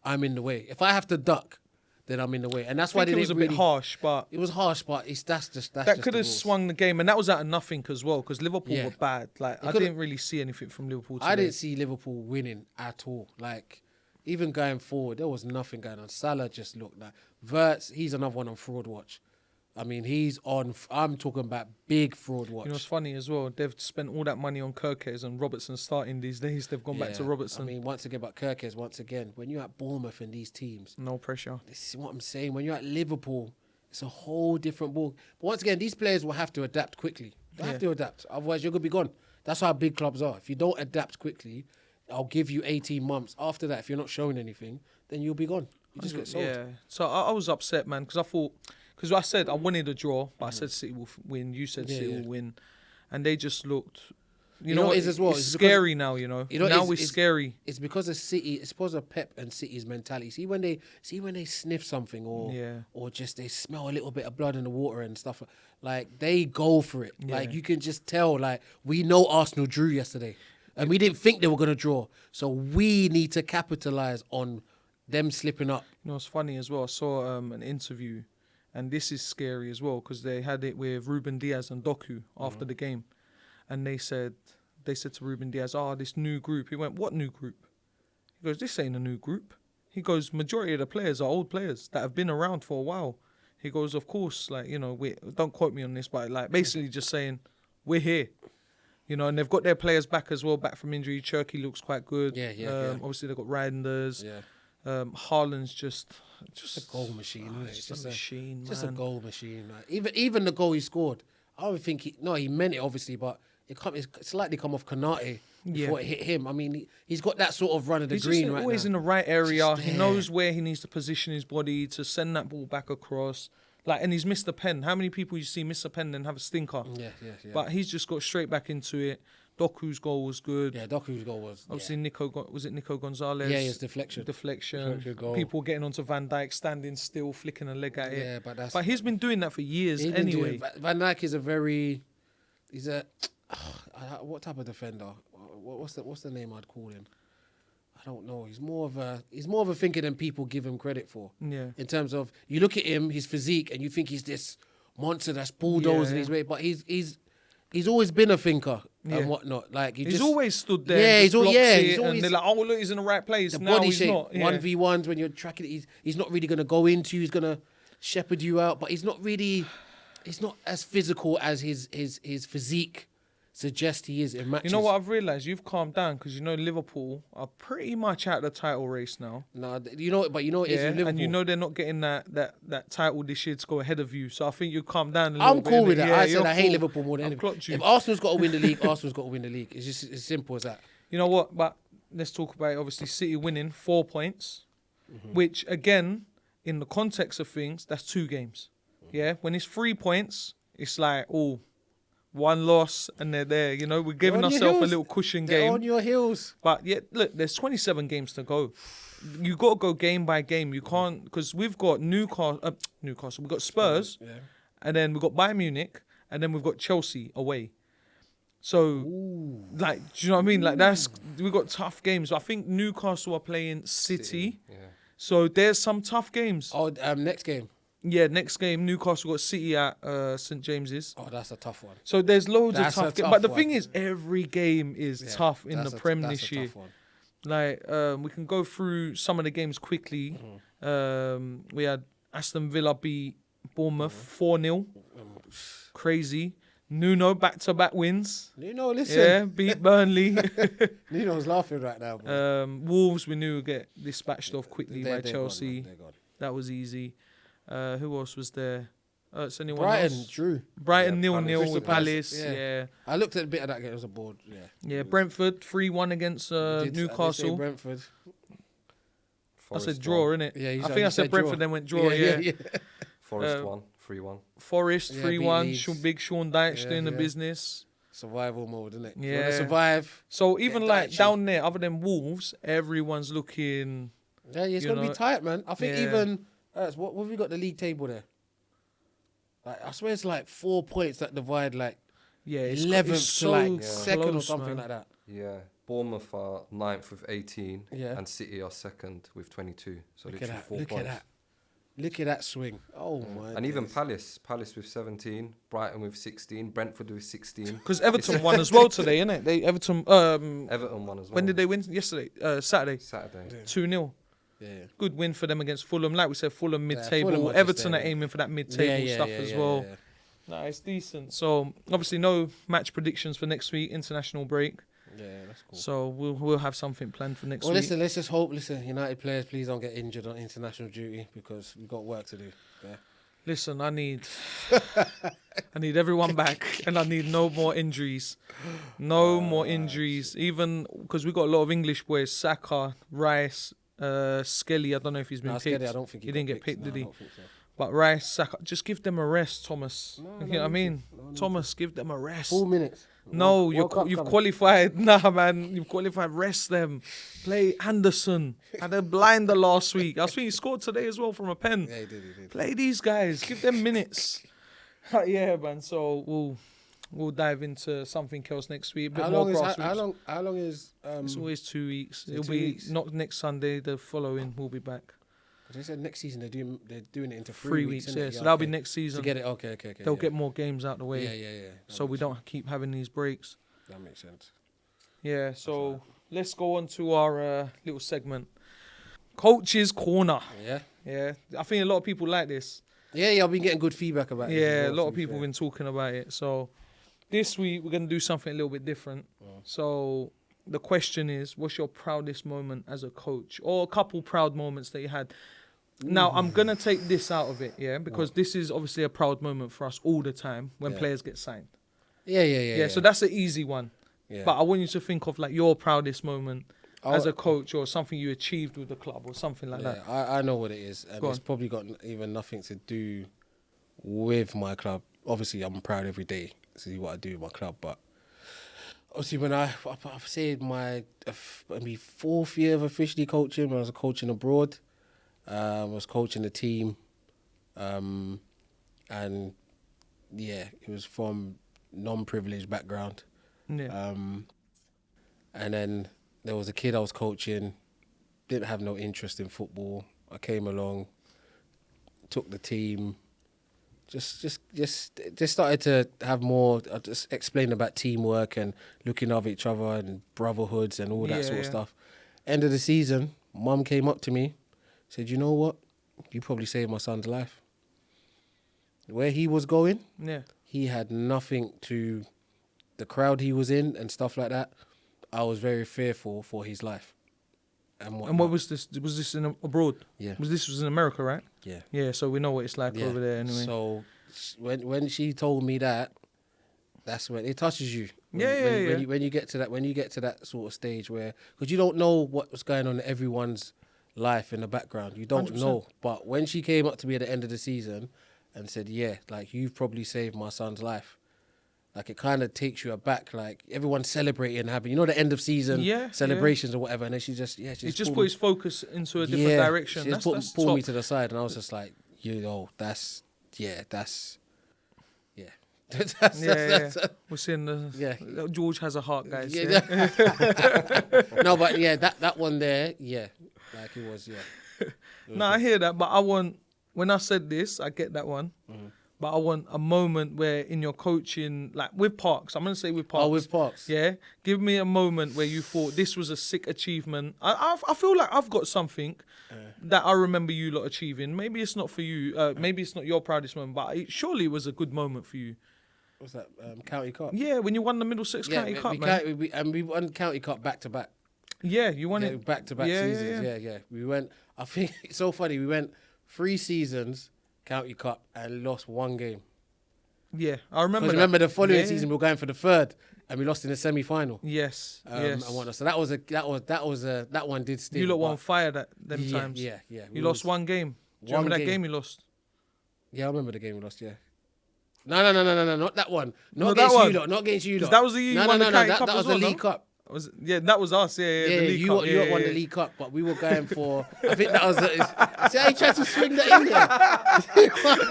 I'm in the way. If I have to duck, then I'm in the way. And that's why it was a bit harsh, but... It was harsh, but that's just that could have rules. swung the game, and that was out of nothing as well, because Liverpool were bad. Like, I didn't really see anything from Liverpool today. I didn't see Liverpool winning at all. Like, even going forward, there was nothing going on. Salah just looked like... Wirtz, he's another one on fraud watch. I mean, he's on... I'm talking about big fraud watch. You know what's funny as well? They've spent all that money on Kirkes and Robertson starting these days. They've gone back to Robertson. I mean, once again, but Kirkes, when you're at Bournemouth and these teams... No pressure. This is what I'm saying. When you're at Liverpool, it's a whole different ball. But once again, these players will have to adapt quickly. They have to adapt. Otherwise, you're going to be gone. That's how big clubs are. If you don't adapt quickly, I'll give you 18 months. After that, if you're not showing anything, then you'll be gone. You just get sold. Yeah. So I was upset, man, because I thought... Because I said I wanted a draw, but I said City will win. You said City will win. And they just looked... You know what it is as well? It's scary now, you know. Now it's scary. It's because of City. It's because of Pep and City's mentality. See when they sniff something or just they smell a little bit of blood in the water and stuff. Like they go for it. Yeah. Like you can just tell. Like we know Arsenal drew yesterday, and we didn't think they were gonna draw. So we need to capitalize on them slipping up. You know, it's funny as well. I saw an interview, and this is scary as well because they had it with Ruben Diaz and Doku after the game. And they said to Ruben Diaz, this new group. He went, what new group? He goes, this ain't a new group. He goes, majority of the players are old players that have been around for a while. He goes, of course, like, you know, don't quote me on this, but like basically just saying, we're here. You know, and they've got their players back as well, back from injury. Cherky looks quite good. Yeah. Obviously, they've got Reinders. Yeah. Haaland's just a goal machine. It's just a machine, man. Just a goal machine. Like, even the goal he scored, I don't think he meant it, obviously, but it slightly come off Konate before it hit him. I mean, he's got that sort of run of the green right now. He's always in the right area. He knows where he needs to position his body to send that ball back across. Like, and he's missed a pen. How many people you see miss a pen and have a stinker? Yeah. But he's just got straight back into it. Doku's goal was good. Yeah, Doku's goal was... Obviously, Nico Gonzalez? Yeah, his deflection. Goal. People getting onto Van Dijk, standing still, flicking a leg at it. Yeah, but he's been doing that for years anyway. Van Dijk is what type of defender? What's the name I'd call him? I don't know. He's more of a thinker than people give him credit for. Yeah. In terms of, you look at him, his physique, and you think he's this monster that's bulldozing his way, but he's always been a thinker and whatnot. Like he's always stood there. Yeah, he's always. And they're like, look, he's in the right place. The now body he's shape, not. 1v1s when you're tracking it, he's not really going to go into you. He's going to shepherd you out, but he's not as physical as his physique suggests he is in matches. You know what I've realised? You've calmed down because you know Liverpool are pretty much out of the title race now. No, you know it is with Liverpool. And you know they're not getting that title this year to go ahead of you. So I think you calm down a little bit. I'm cool with that. Yeah, I said I hate Liverpool more than anything. Clocked you. If Arsenal's got to win the league, Arsenal's got to win the league. It's just as simple as that. You know what? But let's talk about it. Obviously, City winning 4 points, which again, in the context of things, that's 2 games. Yeah, when it's 3 points, it's like, oh, 1 loss and they're there. You know, we're giving ourselves a little cushion They're game. on your heels. But yeah, look, there's 27 games to go. You got to go game by game. You can't, because we've got Newcastle, we've got Spurs, and then we've got Bayern Munich, and then we've got Chelsea away. So, like, do you know what I mean? Like, we've got tough games. I think Newcastle are playing City. Yeah. So there's some tough games. Oh, next game. Yeah, next game, Newcastle got City at St. James's. Oh, that's a tough one. So there's loads That's of a tough games. tough But the one. thing is, every game is tough in the Prem this year. Tough one. Like, we can go through some of the games quickly. We had Aston Villa beat Bournemouth 4-0. Crazy. Nuno back-to-back wins. Nuno, listen. Yeah, beat Burnley. Nuno's laughing right now. Bro. Wolves, we knew would get dispatched off quickly by They're Chelsea. Gone, man. That was easy. Who else was there? It's anyone Brighton else? drew. Brighton Yeah, 0-0 Crystal with Palace. Yeah. I looked at a bit of that game. It was a board. Yeah. Yeah, Brentford 3-1 against I did say Newcastle. Brentford. I Forest said draw, innit? Yeah, I think I said Brentford, then went draw. Yeah. Forest 3-1. Forest Yeah, 3-1. beat Leeds. Big Sean Dyche Yeah, doing the yeah. business. Survival mode, isn't it? You Yeah. want to survive. So even Get like Dyche. down there, other than Wolves, everyone's looking. Yeah, it's You going to know, be tight, man. I think yeah. even... what have we got the league table there? Like, I swear it's like 4 points that divide like Yeah, it's 11th to so like second or close, something man. like that. Yeah. Bournemouth are 9th with 18. Yeah. And City are 2nd with 22. So Look at literally that. 4 Look points. at that. Look at that swing. Oh, my And even days. Palace with 17, Brighton with 16, Brentford with 16. Because Everton won as well today, innit? Everton won as well. When did they win? Yesterday, Saturday, Saturday. 2-0. Yeah. Good win for them against Fulham. Like we said, Fulham mid-table. Fulham are just Everton there. are aiming for that mid-table stuff as well. Yeah. Nah, it's decent. So obviously no match predictions for next week, international break. Yeah, that's cool. So we'll have something planned for next Well, week. listen, let's just hope, United players, please don't get injured on international duty because we've got work to do. Yeah. Listen, I need everyone back, and I need no more injuries. No more injuries. Even because we got a lot of English boys: Saka, Rice, Skelly. I don't know if he's been picked. I don't think he didn't get picked, No, did I he? don't think so. But Rice, Saka, just give them a rest, Thomas. No, You know what I mean? no, Thomas, give them a rest. 4 minutes. No, World Cup you've coming. qualified. Nah, man, you've qualified. Rest them. Play Anderson. Had a blinder last week. I think he scored today as well from a pen. Yeah, he did. Play these guys. Give them minutes. Yeah, man. So we'll dive into something else next week. A bit How more long is grassroots. how long is It's always 2 weeks. So It'll 2 be weeks. not next Sunday. The following we'll be back. They said next season they're doing it into 3 weeks. innit? Yeah, so that'll be okay. next To season. get it. Okay. They'll yeah. get more games out the way. Yeah. So we don't keep having these breaks. That makes sense. Yeah, so let's go on to our little segment. Coach's Corner. Yeah. Yeah, I think a lot of people like this. Yeah. I've been getting good feedback about it. Yeah, as a well, lot to of be people have fair. been talking about it. So this week we're going to do something a little bit different. So the question is, what's your proudest moment as a coach? Or a couple proud moments that you had? Now, I'm going to take this out of it, yeah, because this is obviously a proud moment for us all the time when Yeah. players get signed. Yeah. So that's an easy one. Yeah. But I want you to think of like your proudest moment Oh, as a coach or something you achieved with the club or something like that. I know what it is, and Go it's on. probably got even nothing to do with my club. Obviously, I'm proud every day to see what I do with my club, but obviously when I've said my maybe 4th year of officially coaching, when I was coaching abroad, I was coaching the team, and yeah, it was from non-privileged background. Yeah. And then there was a kid I was coaching, didn't have no interest in football. I came along, took the team, just started to have more. I just explained about teamwork and looking after each other and brotherhoods and all that sort of stuff. End of the season, Mum came up to me, said, "You know what? You probably saved my son's life. Where he was going, Yeah. he had nothing to the crowd he was in and stuff like that. I was very fearful for his life." And what was this? Was this in abroad? Yeah. Was in America, right? Yeah. Yeah, so we know what it's like Yeah. over there anyway. So when she told me that, that's when it touches you. When you get to that sort of stage where, because you don't know what's going on in everyone's life in the background, you don't 100%. know. But when she came up to me at the end of the season and said, "Yeah, like you've probably saved my son's life," like it kind of takes you aback. Like everyone's celebrating, having the end of season celebrations or whatever, and then she just put his focus into a different direction. She just pulled me to the side, and I was just like, that's. We're seeing George has a heart, guys. No, but that one there, like it was, No, I hear that, but when I said this, I get that one. Mm-hmm. But I want a moment where in your coaching, like with Parks, I'm going to say with Parks. Oh, with Parks. Yeah. Give me a moment where you thought this was a sick achievement. I feel like I've got something that I remember you lot achieving. Maybe it's not for you. Maybe it's not your proudest moment, but surely it was a good moment for you. What's that? County Cup? Yeah, when you won the Middlesex County Cup, man. We won County Cup back to back. Yeah, you won it. Back to back seasons. Yeah. We went, I think it's so funny, we went 3 seasons County Cup and lost 1 game. Yeah, I remember. Because remember the following season we were going for the 3rd and we lost in the semi-final. Yes. And whatnot. So that one did sting. You lot won fire them times. Yeah. You lost 1 game. Do you remember that game you lost? Yeah, I remember the game we lost. Yeah. No, not that one. Not against you lot. That was the year you won the County Cup. That was the League Cup. That was us. Yeah, the League Cup. You won the League Cup, but we were going for. I think that was. See how he tried to swing that in there.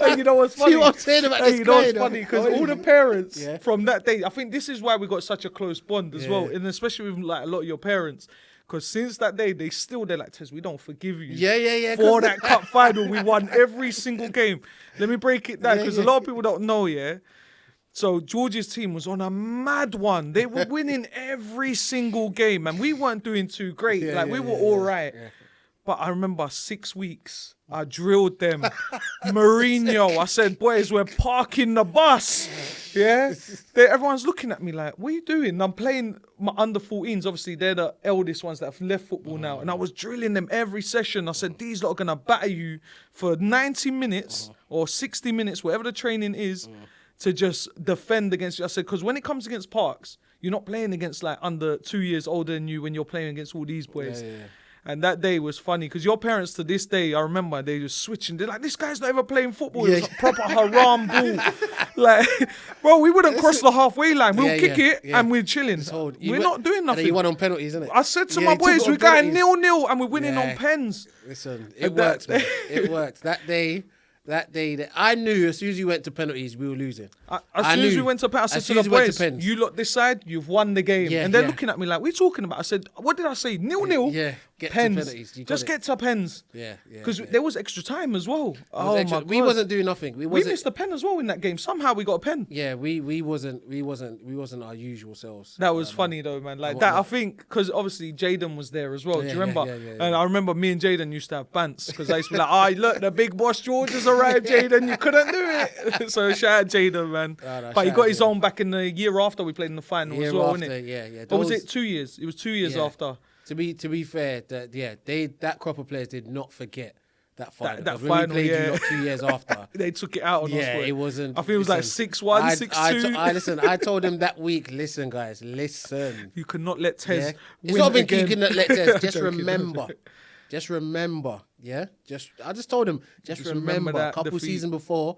Hey, you know what's funny? See what I'm saying about this guy? You know what's funny? Because all the parents from that day, I think this is why we got such a close bond as well, and especially with like a lot of your parents. Because since that day, they're like, Tez, we don't forgive you. Yeah. For that cup final, we won every single game. Let me break it down because a lot of people don't know, So George's team was on a mad one. They were winning every single game, and we weren't doing too great. We were all right. Yeah. But I remember 6 weeks, I drilled them. Mourinho, I said, boys, we're parking the bus. Yeah? Everyone's looking at me like, what are you doing? I'm playing my under 14s. Obviously, they're the eldest ones that have left football now. And I was drilling them every session. I said, these lot are going to batter you for 90 minutes or 60 minutes, whatever the training is, to just defend against you. I said, because when it comes against Parks, you're not playing against like under 2 years older than you when you're playing against all these boys. Yeah. And that day was funny because your parents to this day, I remember they were switching. They're like, this guy's not ever playing football. It was a proper haram ball. Like, bro, we wouldn't cross the halfway line. We'll kick it and we're chilling. We're not doing nothing. You won on penalties, isn't it? I said to my boys, we're going 0-0 and we're winning on pens. Listen, it worked, man. It worked. That day, I knew as soon as you went to penalties, we were losing. As soon as we went to penalties, I said to the boys, you lot this side, you've won the game. And they're looking at me like, what are you talking about? I said, what did I say? 0-0? Yeah, get pens. to penalties. Just get to pens. Yeah. Because there was extra time as well. My God. We wasn't doing nothing. We missed a pen as well in that game. Somehow we got a pen. Yeah, we wasn't our usual selves. That was funny though, man. Like that, I think, because obviously Jaden was there as well. Do you remember? Yeah. And I remember me and Jaden used to have bants because I used to be like, look, the big boss George has arrived, Jaden. You couldn't do it. So shout out Jaden, man. But he got his own back in the year after we played in the final as well, wasn't it? Yeah. Or was it 2 years? It was 2 years after. To be fair, that crop of players did not forget that final. That when final, we played you lot 2 years after. They took it out on us. Yeah, it wasn't. I think it was like 6-1, 6-2. I told them that week, listen, guys, listen. You could not let Tez win It's not been again. you cannot let Tez. Just remember. Yeah, I just told them. Just remember that a couple seasons before.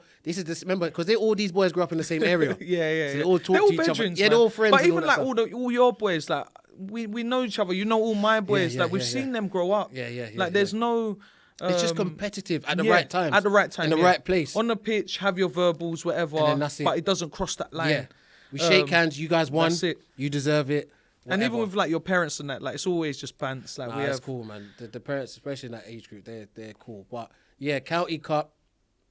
Remember because all these boys grew up in the same area. Yeah. So they all talk to each other. Yeah, they're all friends. But even like all your boys, like we know each other. You know all my boys. Like we've seen them grow up. Yeah. Like there's no. It's just competitive at the right time. At the right time. In the right place. On the pitch, have your verbals, whatever. And then that's it. But it doesn't cross that line. Yeah. We shake hands. You guys won. That's it. You deserve it. Whatever. And even with like your parents and that, like it's always just pants. Like that's cool, man. The parents, especially in that age group, they're cool. But yeah, County Cup,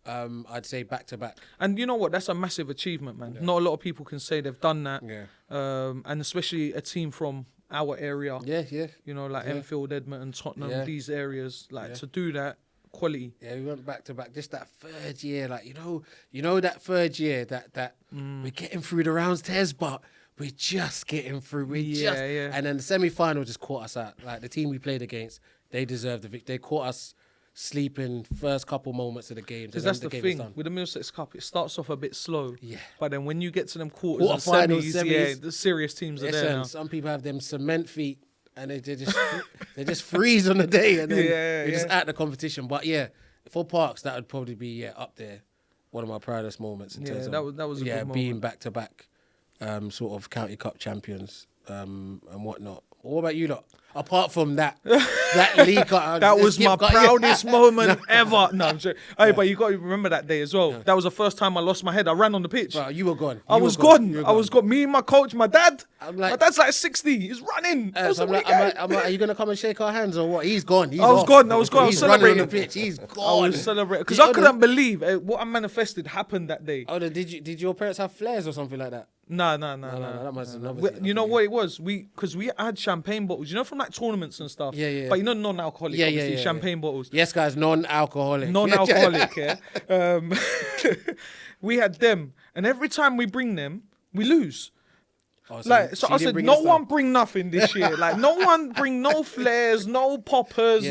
I'd say back to back. And you know what? That's a massive achievement, man. Yeah. Not a lot of people can say they've done that. Yeah. And especially a team from our area. Yeah. You know, like Enfield, Edmonton, Tottenham, these areas, like to do that. Quality. Yeah, we went back to back. Just that 3rd year, like you know that 3rd year that we're getting through the rounds, Tez, but we're just getting through. And then the semi-final just caught us out. Like the team we played against, they deserved the victory. They caught us sleeping first couple moments of the game. Because that's the thing with the Middlesex Cup. It starts off a bit slow. Yeah. But then when you get to them quarters and semis, yeah, the serious teams are there now. Some people have them cement feet and they just freeze on the day and then they're just at the competition. But yeah, for Parks, that would probably be up there. One of my proudest moments in terms of that was a good being moment. back to back, sort of county cup champions and whatnot. What about you lot? Apart from that league, that was my proudest moment ever. No, I'm sorry. Hey, but you got to remember that day as well. Yeah. That was the first time I lost my head. I ran on the pitch. Bro, you were gone. I was gone. I was gone. Me and my coach, my dad. My dad's like 60. He's running. So I'm like, are you gonna come and shake our hands or what? He's gone. I was gone. I was celebrating on the pitch. He's gone. I was celebrating because I couldn't believe what I manifested happened that day. Oh, did your parents have flares or something like that? No. That must you know what it was? Because we had champagne bottles, you know, from like tournaments and stuff. Yeah. But you know, non-alcoholic, obviously, champagne bottles. Yes, guys, non-alcoholic. Non-alcoholic, yeah. We had them, and every time we bring them, we lose. Oh, so I said, no one bring nothing this year. Like, no one bring no flares, no poppers,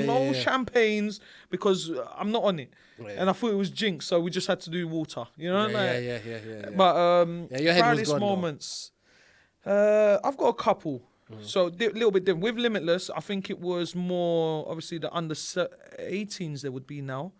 champagnes, because I'm not on it. Yeah. And I thought it was jinx, so we just had to do water. You know, yeah. But your head proudest was gone, moments. I've got a couple. So a little bit different. With Limitless, I think it was more obviously the under 18s there would be now.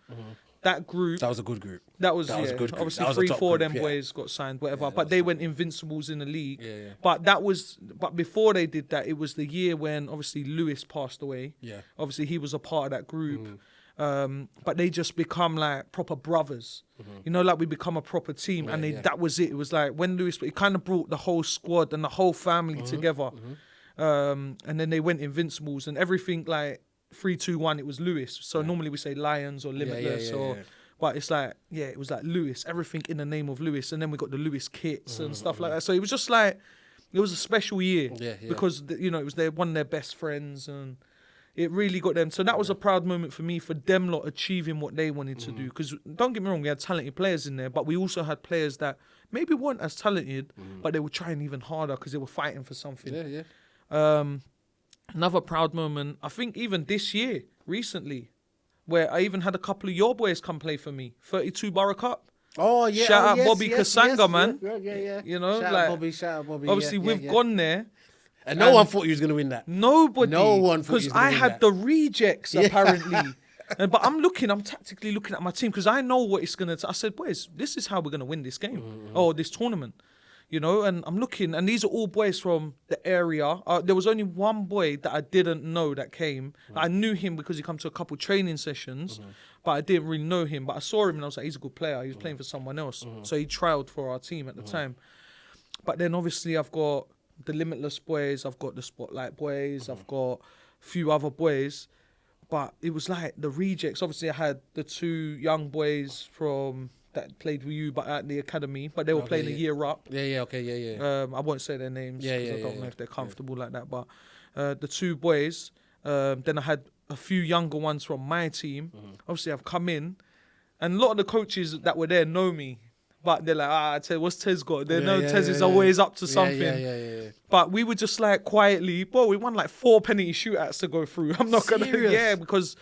That group. That was a good group. That was a good group. Obviously, 3-4 of them boys got signed, whatever. But they went invincibles in the league. Yeah. But before they did that, it was the year when obviously Lewis passed away. Yeah. Obviously, he was a part of that group. But they just become like proper brothers. You know, like we become a proper team, and that was it. It was like when Lewis, it kind of brought the whole squad and the whole family together. And then they went invincibles and everything like 3-2-1. It was Lewis. So normally we say Lions or Limitless but it's like it was like Lewis. Everything in the name of Lewis, and then we got the Lewis kits and stuff like that. So it was just like it was a special year because it was one of their best friends and. It really got them. So that was a proud moment for me, for them lot achieving what they wanted to do. Because don't get me wrong, we had talented players in there, but we also had players that maybe weren't as talented, but they were trying even harder because they were fighting for something. Another proud moment, I think even this year, recently, where I even had a couple of your boys come play for me. 32 Borough Cup. Oh, yeah. Shout out Bobby Kasanga, man. Yeah. You know, shout out Bobby. Obviously, we've gone there. And no one thought he was going to win that. Nobody. No one thought he was going to win that. Because I had the rejects, apparently. But I'm tactically looking at my team because I know what it's going to... I said, boys, this is how we're going to win this game. Or this tournament. You know, and I'm looking, and these are all boys from the area. There was only one boy that I didn't know that came. I knew him because he come to a couple training sessions, but I didn't really know him. But I saw him and I was like, he's a good player. He was playing for someone else. So he trialed for our team at the time. But then obviously I've got the Limitless boys, I've got the Spotlight boys, I've got a few other boys, but it was like the rejects. Obviously, I had the 2 young boys from that played with you, but at the academy, but they were playing a year up. I won't say their names because I don't know if they're comfortable like that. But the 2 boys, then I had a few younger ones from my team. Obviously, I've come in, and a lot of the coaches that were there know me. But they're like, what's Tez got? They know Tez is always up to something. But we were just like quietly, we won like 4 penalty shootouts to go through. I'm not going to, because...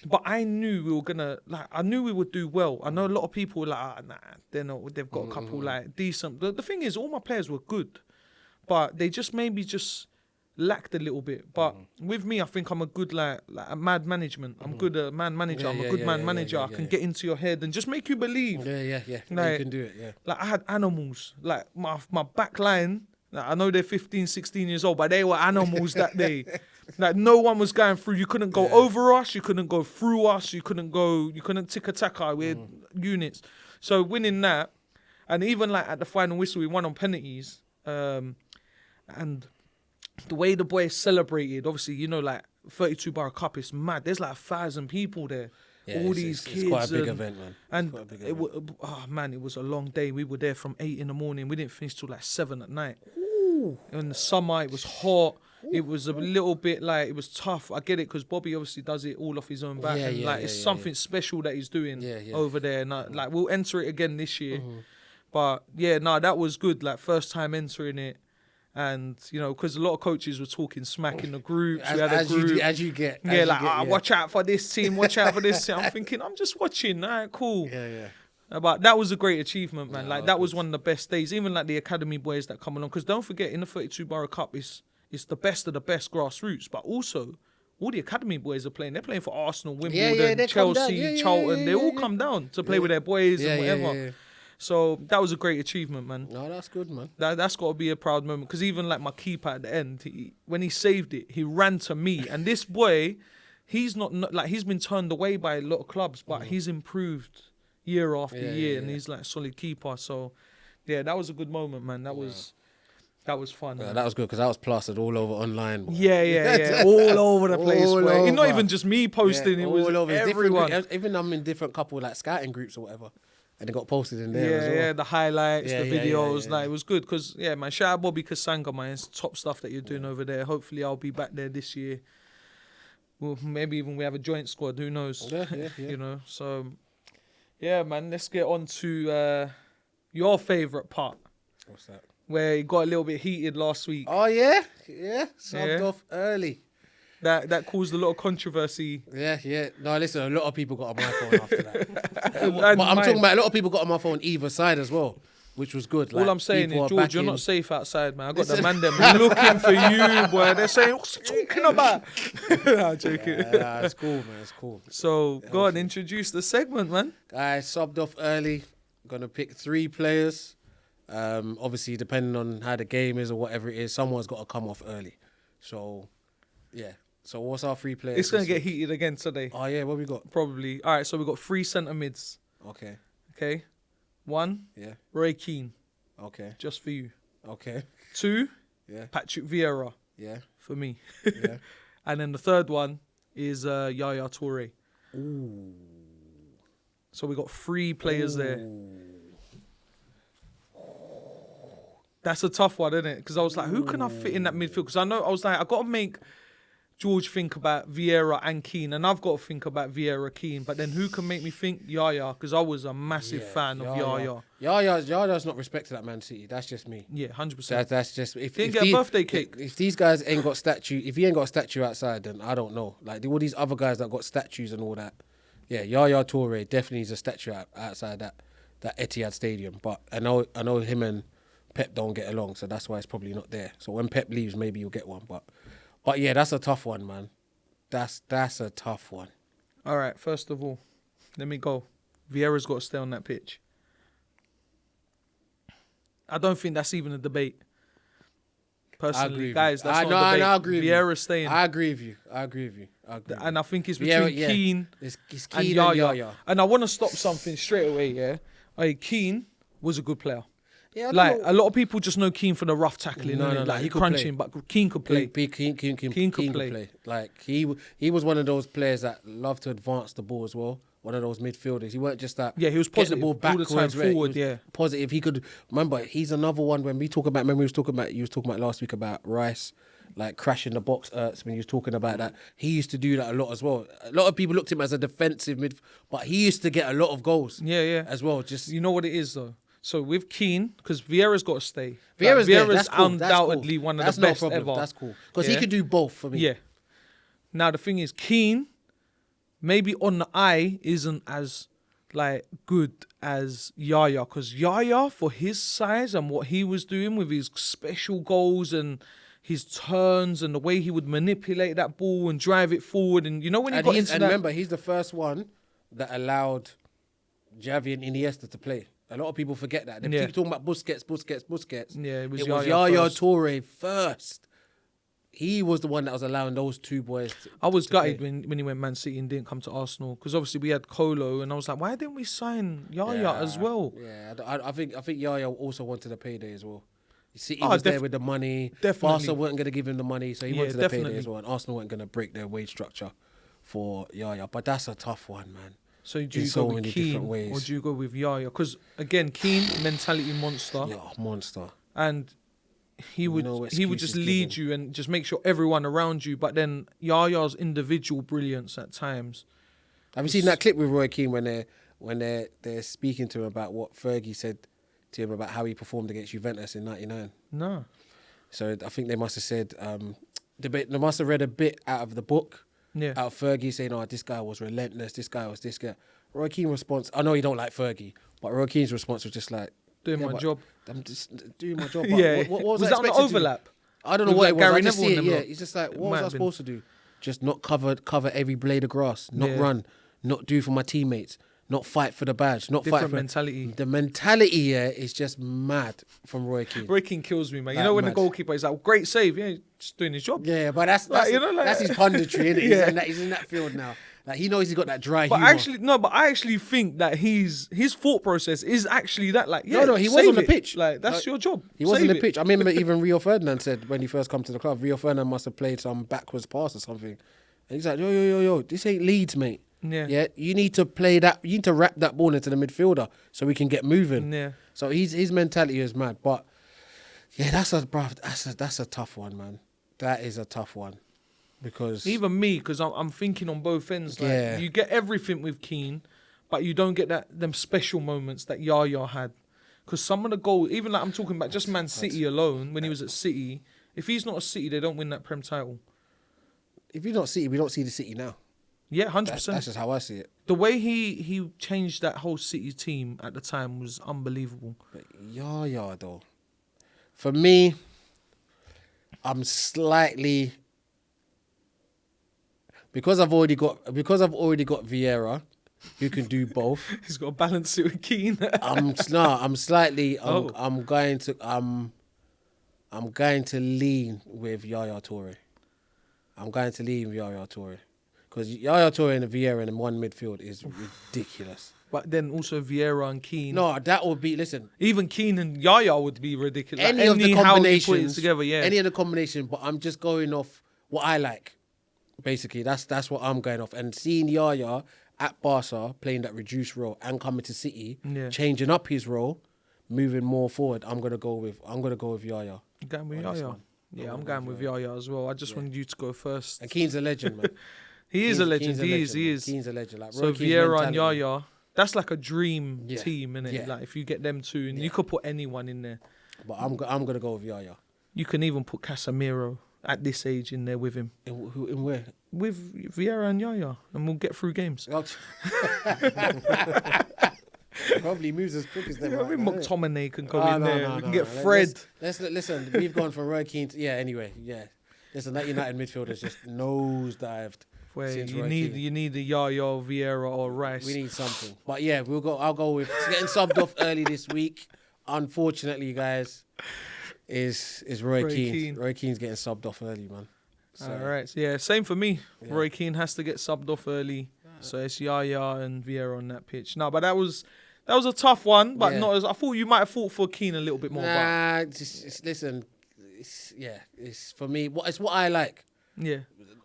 But I knew we were going to, I knew we would do well. I know a lot of people were like, they've got a couple like decent. The thing is, all my players were good. But they just maybe lacked a little bit. But with me, I think I'm a good like a mad management. I'm good at man manager. I'm a good man manager. I can get into your head and just make you believe. Like, you can do it. Like I had animals. Like my back line. Like, I know they're 15, 16 years old, but they were animals that day. Like no one was going through. You couldn't go over us. You couldn't go through us. You couldn't tick attack our with units. So winning that, and even like at the final whistle, we won on penalties. And the way the boys celebrated, obviously, you know, like 32 Borough Cup is mad. There's like 1,000 people there. All these kids. It's quite a big event, man. And it was a long day. We were there from 8 in the morning. We didn't finish till like 7 at night. Ooh. In the summer, it was hot. It was a little bit like, it was tough. I get it because Bobby obviously does it all off his own back. It's something special that he's doing over there. And like, we'll enter it again this year. But that was good. Like first time entering it. And, you know, because a lot of coaches were talking smack in the groups. We had a as group. you get. Yeah, like, watch out for this team, watch out for this team. I'm thinking, I'm just watching. All right, cool. Yeah. But that was a great achievement, man. Yeah, like, that was one of the best days. Even, like, the academy boys that come along. Because don't forget, in the 32 Borough Cup, it's the best of the best grassroots. But also, all the academy boys are playing. They're playing for Arsenal, Wimbledon, Chelsea, Charlton. They all come down to play with their boys and whatever. Yeah. So that was a great achievement, man. No, that's good, man. That's got to be a proud moment. Because even like my keeper at the end, when he saved it, he ran to me. And this boy, he's not like, he's been turned away by a lot of clubs, but he's improved year after year, and he's like a solid keeper. So yeah, that was a good moment, man. That was fun. Yeah, that was good because that was plastered all over online. Boy. Yeah. All over the place. All It's not over. even just me posting. It was all over. everyone. Even I'm in different couple like scouting groups or whatever, and it got posted in there as well. Yeah, the highlights, the videos. Yeah. Like, it was good because, man, shout out Bobby Kasanga, man. It's top stuff that you're doing over there. Hopefully I'll be back there this year. Well, maybe even we have a joint squad. Who knows? Yeah. You know, so, yeah, man, let's get on to your favourite part. What's that? Where it got a little bit heated last week. Oh, yeah. Subbed off early. That caused a lot of controversy. Yeah. No, listen, a lot of people got on my phone after that. And But I'm mine. talking about a lot of people got on my phone either side as well, which was good. All Like, I'm saying people is, are George, you're backing- not safe outside, man. I got the man them looking for you, boy. They're saying, what's he talking about? I'm joking. Nah, it's cool, man. It's cool. So, go on, introduce the segment, man. Guys, subbed off early. Gonna pick 3 players. Obviously, depending on how the game is or whatever it is, someone's got to come off early. So, yeah. So, what's our 3 players? It's going to get heated again today. Oh, yeah. What we got? Probably. All right, so we've got 3 centre mids. Okay. Okay. 1, Yeah. Roy Keane, Okay. just for you. Okay. 2, Yeah. Patrick Vieira, Yeah. for me. Yeah. And then the third one is Yaya Touré. Ooh. So we got 3 players there. That's a tough one, isn't it? Because I was like, who can I fit in that midfield? Because I was like, I got to make George think about Vieira and Keane, and I've got to think about Vieira, Keane. But then who can make me think Yaya? Because I was a massive fan of Yaya. Yaya's not respected at Man City. That's just me. Yeah, 100%. That's just Didn't get a birthday cake. If these guys ain't got statue, if he ain't got a statue outside, then I don't know. Like all these other guys that got statues and all that. Yeah, Yaya Touré definitely is a statue outside that Etihad Stadium. But I know him and Pep don't get along, so that's why it's probably not there. So when Pep leaves, maybe you'll get one. But yeah, that's a tough one, man. That's a tough one. All right, first of all, let me go. Vieira's got to stay on that pitch. I don't think that's even a debate. Personally, guys, that's not a debate. I agree with you. Vieira's staying. I agree with you. And I think it's between Keane it's and Keane Yaya. And I want to stop something straight away, yeah? Keane was a good player. Yeah, like, a lot of people just know Keane for the rough tackling, No, like he could crunching, play. but Keane could play. Keane could play. Like he was one of those players that loved to advance the ball as well. One of those midfielders. He weren't just that. Yeah, he was get positive the ball all the time backwards, right? forward. He was positive. He could remember. He's another one when we talk about. Remember, you was talking about last week about Rice, like crashing the box. When he was talking about that, he used to do that a lot as well. A lot of people looked at him as a defensive mid, but he used to get a lot of goals. Yeah. As well. Just you know what it is though. So with Keane, because Vieira's got to stay. Vieira's Vieira's cool. undoubtedly one of the best ever. That's cool. Because he could do both for me. Yeah. Now the thing is, Keane, maybe on the eye, isn't as like good as Yaya. Because Yaya, for his size and what he was doing with his special goals and his turns and the way he would manipulate that ball and drive it forward, and you know when he got into that. Remember, he's the first one that allowed Xavi and Iniesta to play. A lot of people forget that. They keep talking about Busquets. Yeah, it was Yaya first. Touré first. He was the one that was allowing those 2 boys I was to gutted play. when he went Man City and didn't come to Arsenal, because obviously we had Colo, and I was like, why didn't we sign Yaya as well? Yeah, I think Yaya also wanted a payday as well. City Oh, was there with the money. definitely. Barca weren't going to give him the money, so he wanted a payday definitely. as well. And Arsenal weren't going to break their wage structure for Yaya. But that's a tough one, man. So do you In go so with many Keane different ways. or do you go with Yaya? Because again, Keane, mentality monster, Yeah, monster. and he would No just excuses lead given. you and just make sure everyone around you. But then Yaya's individual brilliance at times. Have you seen that clip with Roy Keane when they're speaking to him about what Fergie said to him about how he performed against Juventus in '99? No. So I think they must have said they must have read a bit out of the book. Yeah. Out of Fergie saying, "Oh, this guy was relentless. This guy was this guy." Roy Keane's response. I know you don't like Fergie, but Roy Keane's response was just like, Doing my job. I'm just doing my job. Yeah. What was Was I that on the expected to do? overlap? I don't know With, what like, it was. Gary I just Neville see it. and them Yeah, lot? it's just like, It what might was I have been. supposed to do? Just not cover every blade of grass, not Yeah. run, not do for my teammates, not fight for the badge, not Different fight for mentality. The mentality here is just mad from Roy Keane. Roy Keane kills me, man. You Like, know when mad. the goalkeeper is like, great save, yeah, just doing his job. Yeah, but that's Like, you know, like- that's his punditry, innit? Yeah. He's in that field now. Like he knows he's got that dry But humor. I actually think that his thought process is actually that, like, yeah, No, he was save on the it. pitch. Like, that's Like, your job. He was on Save the it. pitch. I remember even Rio Ferdinand said when he first come to the club, Rio Ferdinand must have played some backwards pass or something. And he's like, yo, this ain't Leeds, mate. Yeah. You need to play that. You need to wrap that ball into the midfielder so we can get moving. Yeah. So his mentality is mad. But yeah, that's a tough one, man. That is a tough one because Even me, because I'm thinking on both ends. Like, Yeah. you get everything with Keane, but you don't get them special moments that Yaya had. Because some of the goals, even like I'm talking about just Man City alone, when he was at City, if he's not a City, they don't win that Prem title. if you don't see, we don't see the City now. Yeah, 100%. That's just how I see it. The way he changed that whole City team at the time was unbelievable. But Yaya though, for me, I'm slightly because I've already got Vieira, who can do both. He's got to balance it with Keane. I'm going to lean with Yaya Touré. Because Yaya Touré and Vieira in one midfield is ridiculous. But then also Vieira and Keane. No, that would be even Keane and Yaya would be ridiculous. Like, any of the how you combinations put it together, yeah. Any of the combination, but I'm just going off what I like. Basically, that's what I'm going off. And seeing Yaya at Barca playing that reduced role and coming to City, Yeah. changing up his role, moving more forward, I'm gonna go with Yaya. You going with on this Yaya? one. Yeah, I'm going with Yaya as well. I just wanted you to go first. And Keane's a legend, man. He is a legend. Keane's He man. is. Keane's a legend. Like, So Roy Keane's Vieira and mentality. Yaya, that's like a dream Yeah. team, innit? Yeah. Like if you get them two, and you could put anyone in there. But I'm gonna go with Yaya. You can even put Casemiro at this age in there with him. In where? With Vieira and Yaya, and we'll get through games. Probably moves as quick as them. You know, right maybe now, innit? McTominay can go Oh, in no, there. no, We can no, get no. Fred. Let's listen. We've gone from Roy Keane to Anyway, yeah. Listen, that United midfielders just nosedived. Where since you Roy need Keane. a Yaya, Vieira, or Rice. We need something. But yeah, I'll go with it's getting subbed off early this week. Unfortunately, guys, is Roy Keane. Keane. Roy Keane's getting subbed off early, man. So, All right, so yeah, same for me. Yeah. Roy Keane has to get subbed off early, so it's Yaya and Vieira on that pitch. No, but that was a tough one, but Yeah. not as I thought. You might have fought for Keane a little bit more. Nah, just listen. It's for me. It's what I like. But yeah,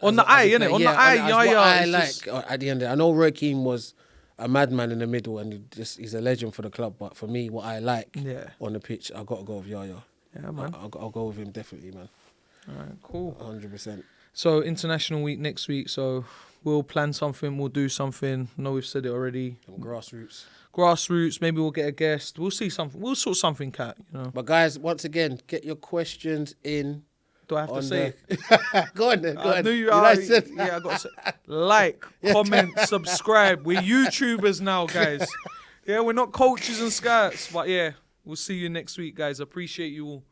on the eye, innit? On the eye, as Yaya. what I is like. just- At the end, I know Roy Keane was a madman in the middle, and he's a legend for the club. But for me, what I like Yeah, on the pitch, I got to go with Yaya. yeah, man. I'll go with him definitely, man. All right, cool. 100%. So international week next week. So we'll plan something. We'll do something. I know we've said it already. Grassroots. Grassroots. Maybe we'll get a guest. We'll see something. We'll sort something out. You know. But guys, once again, get your questions in. Do I have to on say it? Go on then. Go I on. knew you know are. I said- Yeah, I got to say. Like, comment, subscribe. We're YouTubers now, guys. Yeah, we're not coaches and scouts. But yeah, we'll see you next week, guys. Appreciate you all.